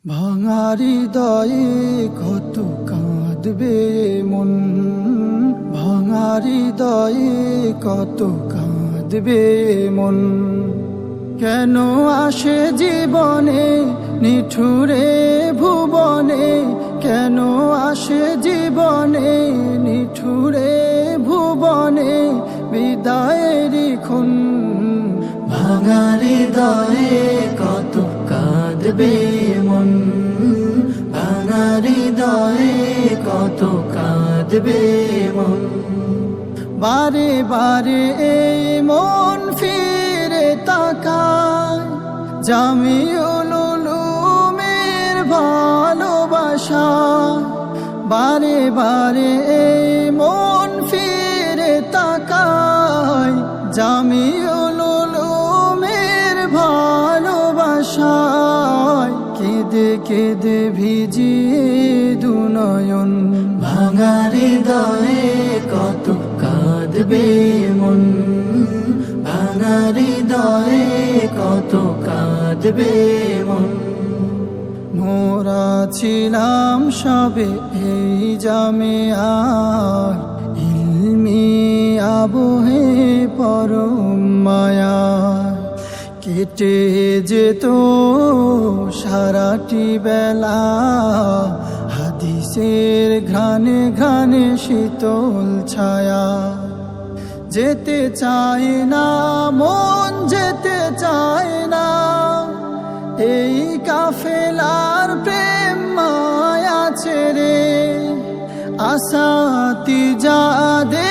ভাঙা হৃদয়ে কত কাঁদবে মন, ভাঙা হৃদয়ে কত কাঁদবে মন। কেন আসে জীবনে নিঠুরে ভুবনে, কেন আসে জীবনে নিঠুরে ভুবনে বিদায়েরই খুন। ভাঙা হৃদয়ে কত কাঁদবে মন, ভাঙা হৃদয়ে কত কাঁদবে মন। বারে বারে এই মন ফিরে তাকায় জামিউল উলুমের ভালোবাসা। বারে বারে এই মন ফিরে তাকায় জামিউল উলুমের ভালোবাসায়। কেঁদে কেঁদে ভিজিয়ে দুনয়ন, ভাঙা হৃদয়ে কত কাঁদবে মন, ভাঙা হৃদয়ে কত কাঁদবে মন। মোরা ছিলাম সবে এই জামিয়ার, ইলমি আবহে পরম মায়া। কেটে যেত সারাটি বেলা হাদিসের ঘ্রাণে ঘ্রাণে শীতল ছায়া। যেতে চায় না মন, যেতে চায় না এই কাফেলার প্রেম মায়া ছেড়ে। আসাতি যাদের